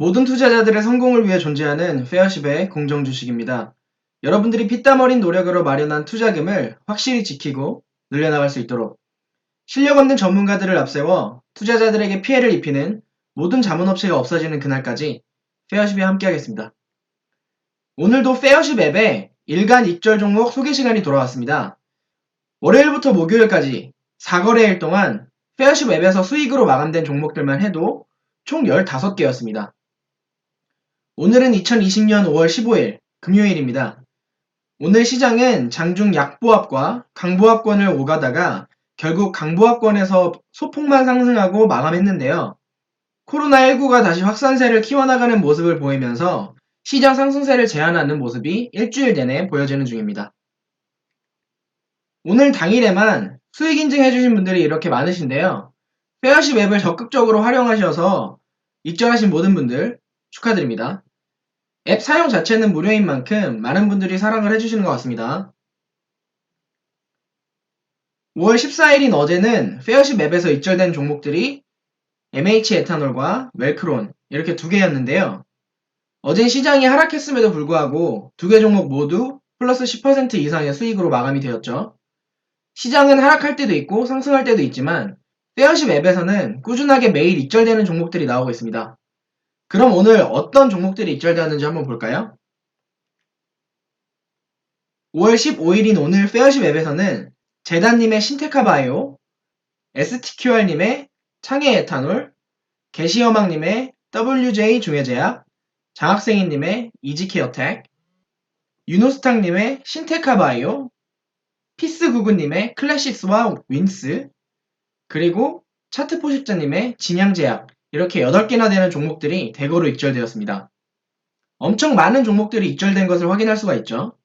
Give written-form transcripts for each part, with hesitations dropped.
모든 투자자들의 성공을 위해 존재하는 페어십의 공정주식입니다. 여러분들이 피땀 어린 노력으로 마련한 투자금을 확실히 지키고 늘려나갈 수 있도록 실력 없는 전문가들을 앞세워 투자자들에게 피해를 입히는 모든 자문업체가 없어지는 그날까지 페어십이 함께하겠습니다. 오늘도 페어십 앱에 일간 익절 종목 소개 시간이 돌아왔습니다. 월요일부터 목요일까지 4거래일 동안 페어십 앱에서 수익으로 마감된 종목들만 해도 총 15개였습니다. 오늘은 2020년 5월 15일 금요일입니다. 오늘 시장은 장중 약보합과 강보합권을 오가다가 결국 강보합권에서 소폭만 상승하고 마감했는데요. 코로나19가 다시 확산세를 키워나가는 모습을 보이면서 시장 상승세를 제한하는 모습이 일주일 내내 보여지는 중입니다. 오늘 당일에만 수익 인증해주신 분들이 이렇게 많으신데요. 페어십 앱을 적극적으로 활용하셔서 익절하신 모든 분들 축하드립니다. 앱 사용 자체는 무료인 만큼 많은 분들이 사랑을 해주시는 것 같습니다. 5월 14일인 어제는 페어십 앱에서 익절된 종목들이 MH 에탄올과 웰크론 이렇게 두 개였는데요. 어젠 시장이 하락했음에도 불구하고 두 개 종목 모두 플러스 10% 이상의 수익으로 마감이 되었죠. 시장은 하락할 때도 있고 상승할 때도 있지만 페어십 앱에서는 꾸준하게 매일 익절되는 종목들이 나오고 있습니다. 그럼 오늘 어떤 종목들이 익절되었는지 한번 볼까요? 5월 15일인 오늘 페어십 앱에서는 재단님의 신테카바이오, STQR님의 창해에탄올, 개시어망님의 WJ 중해제약, 장학생인님의 이지케어텍, 유노스탁님의 신테카바이오, 피스구구님의 클래식스와 윈스, 그리고 차트포식자님의 진양제약 이렇게 8개나 되는 종목들이 대거로 익절되었습니다. 엄청 많은 종목들이 익절된 것을 확인할 수가 있죠.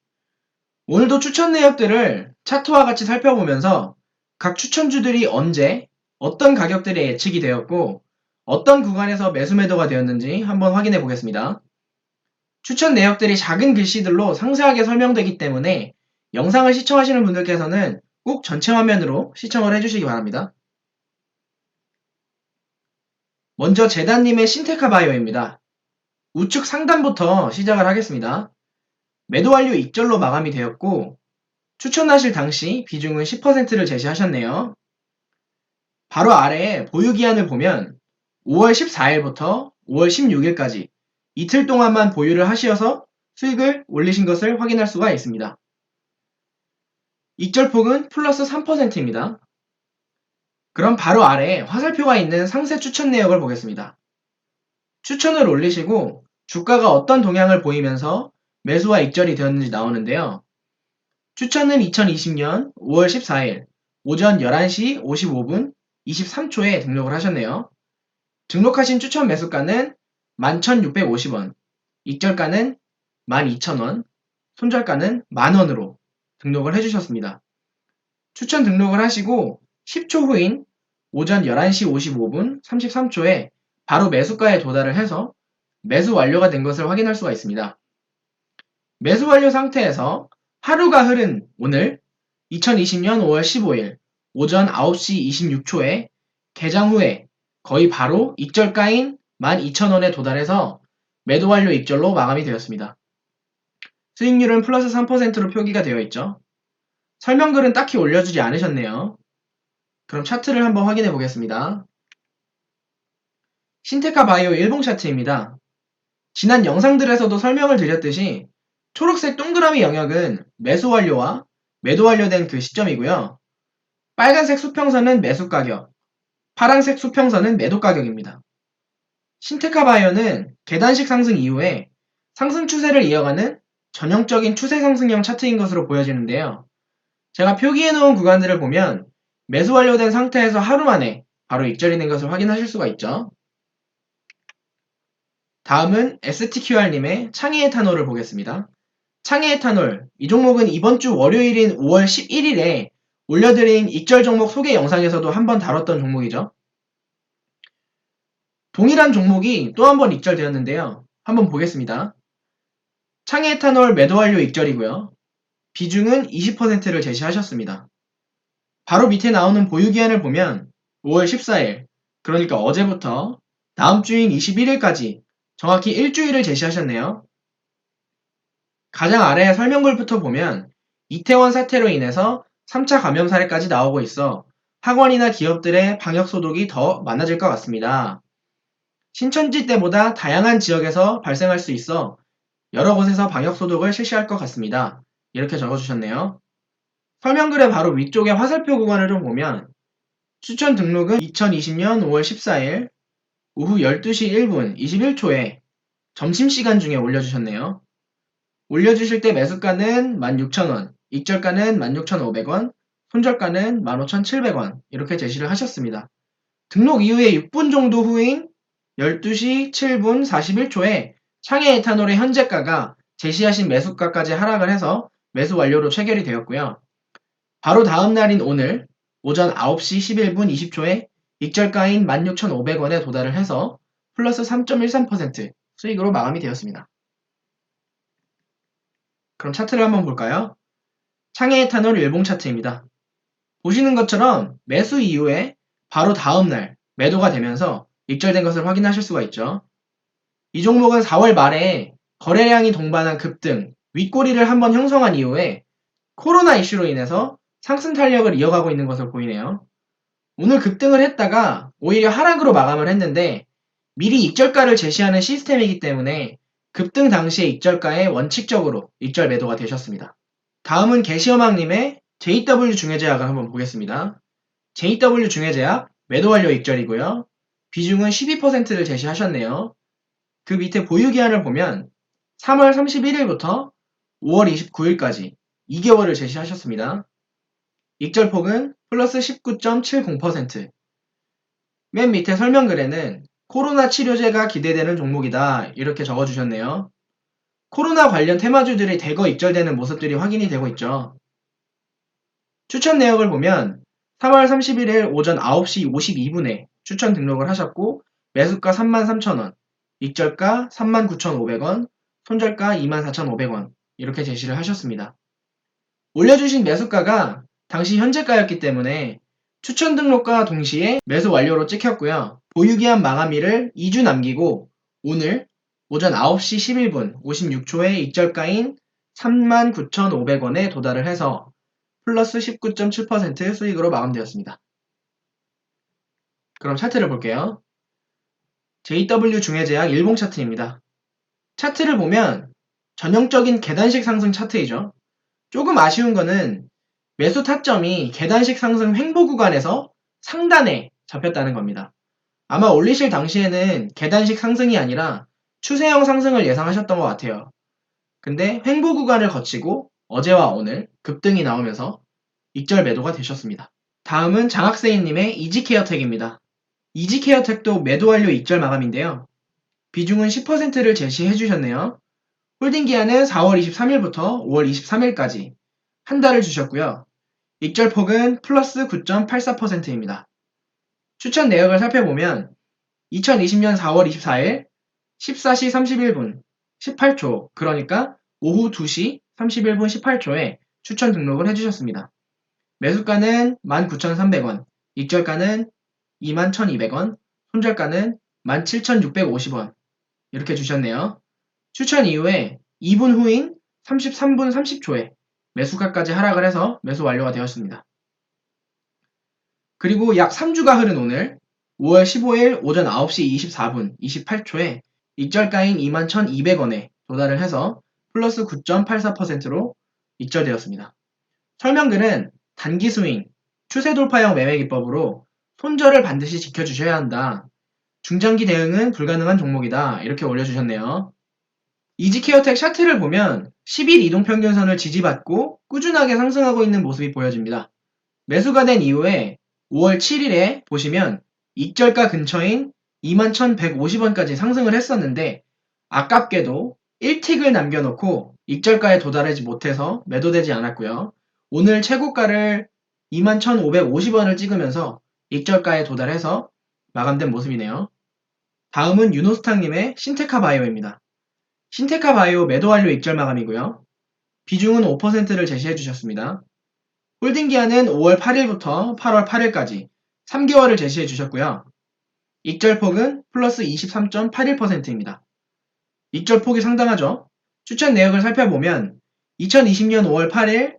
오늘도 추천 내역들을 차트와 같이 살펴보면서 각 추천주들이 언제 어떤 가격들이 예측이 되었고 어떤 구간에서 매수 매도가 되었는지 한번 확인해 보겠습니다. 추천 내역들이 작은 글씨들로 상세하게 설명되기 때문에 영상을 시청하시는 분들께서는 꼭 전체 화면으로 시청을 해주시기 바랍니다. 먼저 재단님의 신테카바이오입니다. 우측 상단부터 시작을 하겠습니다. 매도 완료 익절로 마감이 되었고 추천하실 당시 비중은 10%를 제시하셨네요. 바로 아래에 보유기한을 보면 5월 14일부터 5월 16일까지 이틀 동안만 보유를 하셔서 수익을 올리신 것을 확인할 수가 있습니다. 익절폭은 플러스 3%입니다. 그럼 바로 아래에 화살표가 있는 상세 추천 내역을 보겠습니다. 추천을 올리시고 주가가 어떤 동향을 보이면서 매수와 익절이 되었는지 나오는데요. 추천은 2020년 5월 14일 오전 11시 55분 23초에 등록을 하셨네요. 등록하신 추천 매수가는 11,650원, 익절가는 12,000원, 손절가는 만원으로 등록을 해주셨습니다. 추천 등록을 하시고 10초 후인 오전 11시 55분 33초에 바로 매수가에 도달을 해서 매수 완료가 된 것을 확인할 수가 있습니다. 매수 완료 상태에서 하루가 흐른 오늘 2020년 5월 15일 오전 9시 26초에 개장 후에 거의 바로 익절가인 12,000원에 도달해서 매도 완료 익절로 마감이 되었습니다. 수익률은 플러스 3%로 표기가 되어 있죠. 설명글은 딱히 올려주지 않으셨네요. 그럼 차트를 한번 확인해 보겠습니다. 신테카 바이오 일봉 차트입니다. 지난 영상들에서도 설명을 드렸듯이 초록색 동그라미 영역은 매수 완료와 매도 완료된 그 시점이고요. 빨간색 수평선은 매수 가격, 파란색 수평선은 매도 가격입니다. 신테카 바이오는 계단식 상승 이후에 상승 추세를 이어가는 전형적인 추세 상승형 차트인 것으로 보여지는데요. 제가 표기해 놓은 구간들을 보면 매수 완료된 상태에서 하루 만에 바로 익절이 된 것을 확인하실 수가 있죠. 다음은 STQR님의 창해에탄올을 보겠습니다. 창해에탄올, 이 종목은 이번 주 월요일인 5월 11일에 올려드린 익절 종목 소개 영상에서도 한번 다뤘던 종목이죠. 동일한 종목이 또 한 번 익절되었는데요. 한번 보겠습니다. 창해에탄올 매도 완료 익절이고요. 비중은 20%를 제시하셨습니다. 바로 밑에 나오는 보유기한을 보면 5월 14일, 그러니까 어제부터 다음 주인 21일까지 정확히 일주일을 제시하셨네요. 가장 아래 설명글부터 보면 이태원 사태로 인해서 3차 감염 사례까지 나오고 있어 학원이나 기업들의 방역 소독이 더 많아질 것 같습니다. 신천지 때보다 다양한 지역에서 발생할 수 있어 여러 곳에서 방역 소독을 실시할 것 같습니다. 이렇게 적어주셨네요. 설명글의 바로 위쪽에 화살표 구간을 좀 보면 추천 등록은 2020년 5월 14일 오후 12시 1분 21초에 점심시간 중에 올려주셨네요. 올려주실 때 매수가는 16,000원, 익절가는 16,500원, 손절가는 15,700원 이렇게 제시를 하셨습니다. 등록 이후에 6분 정도 후인 12시 7분 41초에 창해 에탄올의 현재가가 제시하신 매수가까지 하락을 해서 매수 완료로 체결이 되었고요. 바로 다음 날인 오늘 오전 9시 11분 20초에 익절가인 16,500원에 도달을 해서 플러스 3.13% 수익으로 마감이 되었습니다. 그럼 차트를 한번 볼까요? 창해 에탄올 일봉 차트입니다. 보시는 것처럼 매수 이후에 바로 다음날 매도가 되면서 익절된 것을 확인하실 수가 있죠. 이 종목은 4월 말에 거래량이 동반한 급등, 윗꼬리를 한번 형성한 이후에 코로나 이슈로 인해서 상승 탄력을 이어가고 있는 것으로 보이네요. 오늘 급등을 했다가 오히려 하락으로 마감을 했는데 미리 익절가를 제시하는 시스템이기 때문에 급등 당시의 익절가에 원칙적으로 익절 매도가 되셨습니다. 다음은 개시어망님의 JW 중해제약을 한번 보겠습니다. JW 중해제약 매도 완료 익절이고요. 비중은 12%를 제시하셨네요. 그 밑에 보유기한을 보면 3월 31일부터 5월 29일까지 2개월을 제시하셨습니다. 익절폭은 플러스 19.70%. 맨 밑에 설명글에는 코로나 치료제가 기대되는 종목이다 이렇게 적어주셨네요. 코로나 관련 테마주들이 대거 익절되는 모습들이 확인이 되고 있죠. 추천 내역을 보면 3월 31일 오전 9시 52분에 추천 등록을 하셨고 매수가 33,000원, 익절가 39,500원, 손절가 24,500원 이렇게 제시를 하셨습니다. 올려주신 매수가가 당시 현재가였기 때문에 추천 등록과 동시에 매수 완료로 찍혔고요. 보유기한 마감일을 2주 남기고 오늘 오전 9시 11분 56초에 익절가인 39,500원에 도달을 해서 플러스 19.7% 수익으로 마감되었습니다. 그럼 차트를 볼게요. JW 중해제약 일봉 차트입니다. 차트를 보면 전형적인 계단식 상승 차트이죠. 조금 아쉬운 거는 매수 타점이 계단식 상승 횡보 구간에서 상단에 잡혔다는 겁니다. 아마 올리실 당시에는 계단식 상승이 아니라 추세형 상승을 예상하셨던 것 같아요. 근데 횡보 구간을 거치고 어제와 오늘 급등이 나오면서 익절 매도가 되셨습니다. 다음은 장학세인님의 이지케어텍입니다. 이지케어텍도 매도 완료 익절 마감인데요. 비중은 10%를 제시해 주셨네요. 홀딩 기한은 4월 23일부터 5월 23일까지 한 달을 주셨고요. 익절폭은 플러스 9.84%입니다. 추천 내역을 살펴보면 2020년 4월 24일 14시 31분 18초 그러니까 오후 2시 31분 18초에 추천 등록을 해주셨습니다. 매수가는 19,300원, 익절가는 21,200원, 손절가는 17,650원 이렇게 주셨네요. 추천 이후에 2분 후인 33분 30초에 매수가까지 하락을 해서 매수 완료가 되었습니다. 그리고 약 3주가 흐른 오늘 5월 15일 오전 9시 24분 28초에 익절가인 21,200원에 도달을 해서 플러스 9.84%로 익절되었습니다. 설명글은 단기 스윙, 추세 돌파형 매매 기법으로 손절을 반드시 지켜주셔야 한다. 중장기 대응은 불가능한 종목이다. 이렇게 올려주셨네요. 이지케어텍 차트를 보면 10일 이동평균선을 지지받고 꾸준하게 상승하고 있는 모습이 보여집니다. 매수가 된 이후에 5월 7일에 보시면 익절가 근처인 21,150원까지 상승을 했었는데 아깝게도 1틱을 남겨놓고 익절가에 도달하지 못해서 매도되지 않았고요. 오늘 최고가를 21,550원을 찍으면서 익절가에 도달해서 마감된 모습이네요. 다음은 유노스탕님의 신테카바이오입니다. 신테카바이오 매도 완료 익절 마감이고요. 비중은 5%를 제시해 주셨습니다. 홀딩 기한은 5월 8일부터 8월 8일까지 3개월을 제시해 주셨고요. 익절폭은 플러스 23.81%입니다. 익절 폭이 상당하죠. 추천 내역을 살펴보면 2020년 5월 8일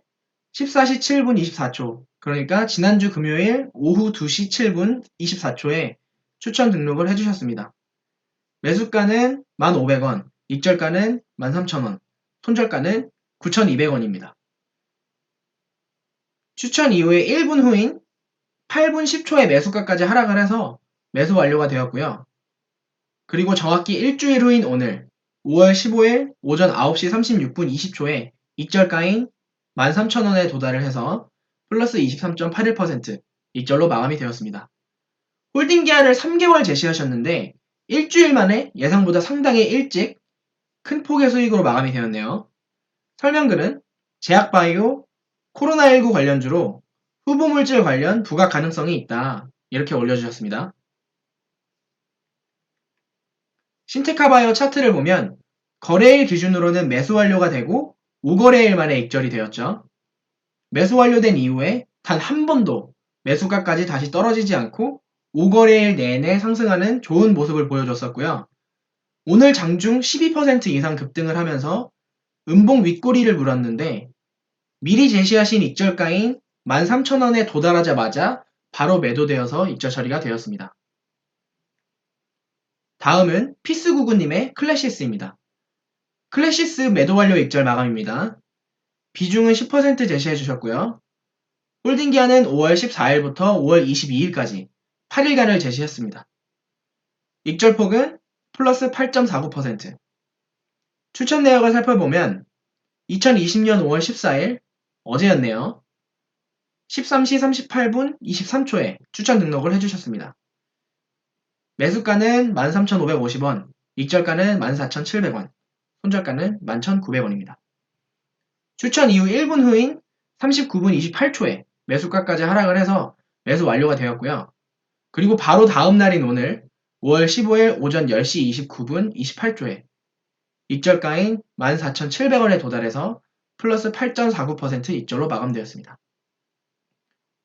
14시 7분 24초, 그러니까 지난주 금요일 오후 2시 7분 24초에 추천 등록을 해주셨습니다. 매수가는 1,500원, 익절가는 13,000원, 손절가는 9,200원입니다. 추천 이후에 1분 후인 8분 10초에 매수가까지 하락을 해서 매수 완료가 되었고요. 그리고 정확히 일주일 후인 오늘 5월 15일 오전 9시 36분 20초에 익절가인 13,000원에 도달을 해서 플러스 23.81% 익절로 마감이 되었습니다. 홀딩 기한을 3개월 제시하셨는데 일주일 만에 예상보다 상당히 일찍 큰 폭의 수익으로 마감이 되었네요. 설명글은 제약바이오, 코로나19 관련주로 후보물질 관련 부각 가능성이 있다, 이렇게 올려주셨습니다. 신테카바이오 차트를 보면 거래일 기준으로는 매수 완료가 되고 5거래일 만에 익절이 되었죠. 매수 완료된 이후에 단 한 번도 매수가까지 다시 떨어지지 않고 5거래일 내내 상승하는 좋은 모습을 보여줬었고요. 오늘 장중 12% 이상 급등을 하면서 음봉 윗꼬리를 물었는데 미리 제시하신 익절가인 13,000원에 도달하자마자 바로 매도되어서 익절 처리가 되었습니다. 다음은 피스구구님의 클래시스입니다. 클래시스 매도 완료 익절 마감입니다. 비중은 10% 제시해 주셨고요. 홀딩 기한은 5월 14일부터 5월 22일까지 8일간을 제시했습니다. 익절폭은 플러스 8.49%. 추천 내역을 살펴보면 2020년 5월 14일 어제였네요. 13시 38분 23초에 추천 등록을 해주셨습니다. 매수가는 13,550원, 익절가는 14,700원, 손절가는 11,900원입니다. 추천 이후 1분 후인 39분 28초에 매수가까지 하락을 해서 매수 완료가 되었고요. 그리고 바로 다음 날인 오늘 5월 15일 오전 10시 29분 28초에 익절가인 14,700원에 도달해서 플러스 8.49% 익절로 마감되었습니다.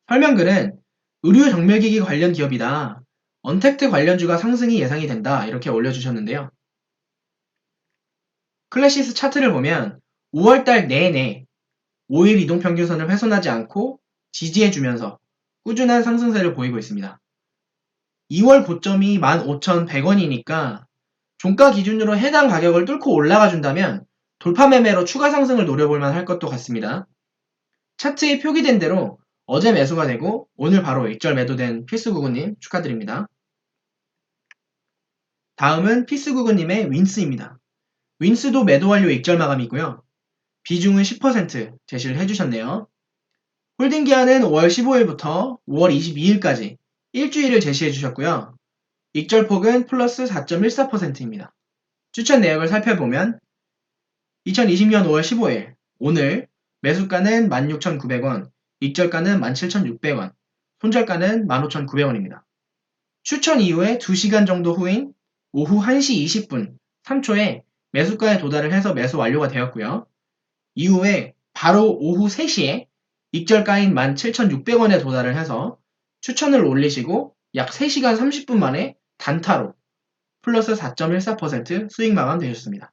설명글은 의류 정밀기기 관련 기업이다, 언택트 관련주가 상승이 예상이 된다, 이렇게 올려주셨는데요. 클래시스 차트를 보면 5월달 내내 5일 이동평균선을 훼손하지 않고 지지해주면서 꾸준한 상승세를 보이고 있습니다. 2월 고점이 15,100원이니까 종가 기준으로 해당 가격을 뚫고 올라가 준다면 돌파 매매로 추가 상승을 노려볼만 할 것도 같습니다. 차트에 표기된 대로 어제 매수가 되고 오늘 바로 익절 매도된 피스구구님 축하드립니다. 다음은 피스구구님의 윈스입니다. 윈스도 매도 완료 익절 마감이고요. 비중은 10% 제시를 해주셨네요. 홀딩 기한은 5월 15일부터 5월 22일까지 일주일을 제시해 주셨고요. 익절폭은 플러스 4.14%입니다. 추천 내역을 살펴보면 2020년 5월 15일 오늘 매수가는 16,900원, 익절가는 17,600원, 손절가는 15,900원입니다. 추천 이후에 2시간 정도 후인 오후 1시 20분 3초에 매수가에 도달을 해서 매수 완료가 되었고요. 이후에 바로 오후 3시에 익절가인 17,600원에 도달을 해서 추천을 올리시고 약 3시간 30분 만에 단타로 플러스 4.14% 수익 마감 되셨습니다.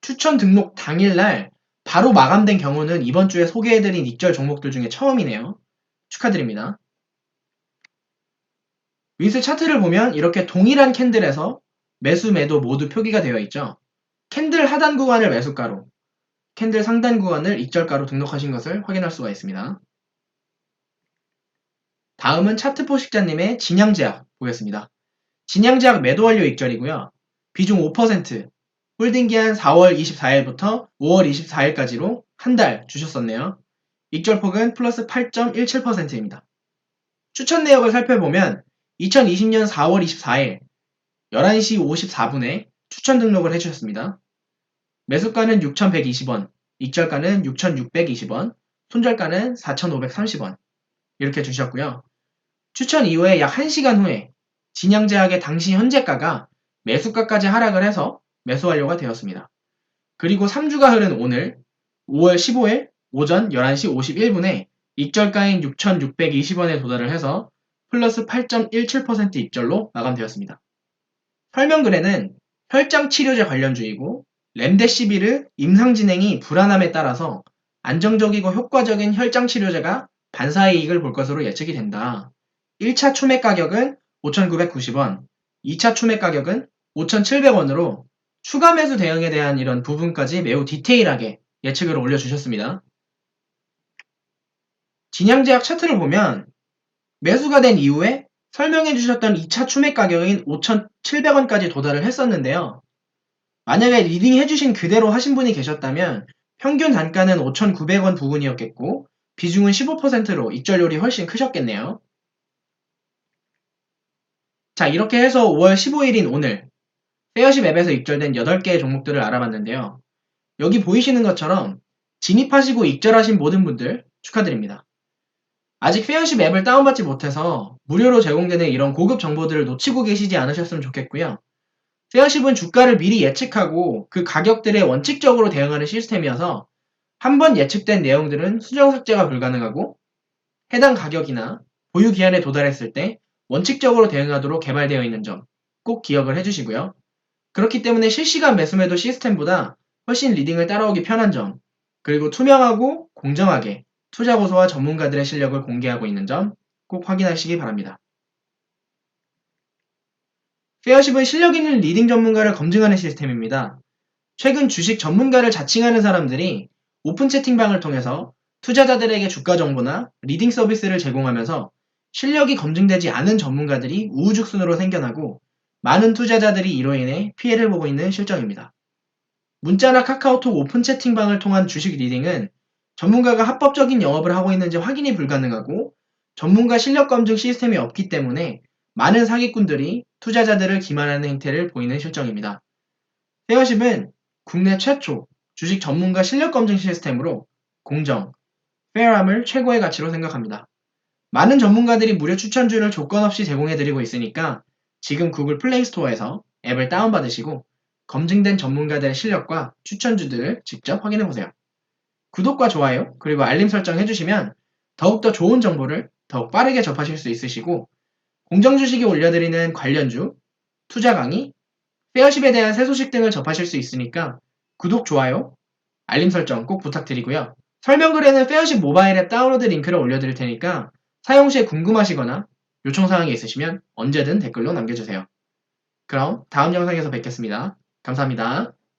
추천 등록 당일날 바로 마감된 경우는 이번 주에 소개해드린 익절 종목들 중에 처음이네요. 축하드립니다. 윈스 차트를 보면 이렇게 동일한 캔들에서 매수 매도 모두 표기가 되어 있죠. 캔들 하단 구간을 매수가로, 캔들 상단 구간을 익절가로 등록하신 것을 확인할 수가 있습니다. 다음은 차트 포식자님의 진양제약 보겠습니다. 진양제약 매도 완료 익절이고요. 비중 5%, 홀딩 기한 4월 24일부터 5월 24일까지로 한 달 주셨었네요. 익절폭은 플러스 8.17%입니다. 추천 내역을 살펴보면 2020년 4월 24일 11시 54분에 추천 등록을 해주셨습니다. 매수가는 6,120원, 익절가는 6,620원, 손절가는 4,530원 이렇게 주셨고요. 추천 이후에 약 1시간 후에 진양제약의 당시 현재가가 매수가까지 하락을 해서 매수 완료가 되었습니다. 그리고 3주가 흐른 오늘 5월 15일 오전 11시 51분에 익절가인 6,620원에 도달을 해서 플러스 8.17% 입절로 마감되었습니다. 설명글에는 혈장 치료제 관련주이고 렘데시비르 임상 진행이 불안함에 따라서 안정적이고 효과적인 혈장 치료제가 반사이익을 볼 것으로 예측이 된다. 1차 추맥 가격은 5,990원, 2차 추맥 가격은 5,700원으로 추가 매수 대응에 대한 이런 부분까지 매우 디테일하게 예측을 올려주셨습니다. 진양제약 차트를 보면 매수가 된 이후에 설명해 주셨던 2차 추맥 가격인 5,700원까지 도달을 했었는데요. 만약에 리딩 해주신 그대로 하신 분이 계셨다면 평균 단가는 5,900원 부분이었겠고 비중은 15%로 익절률이 훨씬 크셨겠네요. 자, 이렇게 해서 5월 15일인 오늘 페어십 앱에서 익절된 8개의 종목들을 알아봤는데요. 여기 보이시는 것처럼 진입하시고 익절하신 모든 분들 축하드립니다. 아직 페어십 앱을 다운받지 못해서 무료로 제공되는 이런 고급 정보들을 놓치고 계시지 않으셨으면 좋겠고요. 페어십은 주가를 미리 예측하고 그 가격들에 원칙적으로 대응하는 시스템이어서 한번 예측된 내용들은 수정 삭제가 불가능하고 해당 가격이나 보유 기한에 도달했을 때 원칙적으로 대응하도록 개발되어 있는 점 꼭 기억을 해주시고요. 그렇기 때문에 실시간 매수매도 시스템보다 훨씬 리딩을 따라오기 편한 점, 그리고 투명하고 공정하게 투자 고소와 전문가들의 실력을 공개하고 있는 점 꼭 확인하시기 바랍니다. 페어십은 실력 있는 리딩 전문가를 검증하는 시스템입니다. 최근 주식 전문가를 자칭하는 사람들이 오픈 채팅방을 통해서 투자자들에게 주가 정보나 리딩 서비스를 제공하면서 실력이 검증되지 않은 전문가들이 우후죽순으로 생겨나고 많은 투자자들이 이로 인해 피해를 보고 있는 실정입니다. 문자나 카카오톡 오픈 채팅방을 통한 주식 리딩은 전문가가 합법적인 영업을 하고 있는지 확인이 불가능하고 전문가 실력 검증 시스템이 없기 때문에 많은 사기꾼들이 투자자들을 기만하는 행태를 보이는 실정입니다. 페어십은 국내 최초 주식 전문가 실력 검증 시스템으로 공정, 페어함을 최고의 가치로 생각합니다. 많은 전문가들이 무료 추천주를 조건 없이 제공해드리고 있으니까 지금 구글 플레이 스토어에서 앱을 다운받으시고 검증된 전문가들의 실력과 추천주들을 직접 확인해보세요. 구독과 좋아요 그리고 알림 설정 해주시면 더욱더 좋은 정보를 더욱 빠르게 접하실 수 있으시고 공정주식이 올려드리는 관련주, 투자 강의, 페어십에 대한 새 소식 등을 접하실 수 있으니까 구독, 좋아요, 알림 설정 꼭 부탁드리고요. 설명글에는 페어십 모바일 앱 다운로드 링크를 올려드릴 테니까 사용 시에 궁금하시거나 요청사항이 있으시면 언제든 댓글로 남겨주세요. 그럼 다음 영상에서 뵙겠습니다. 감사합니다.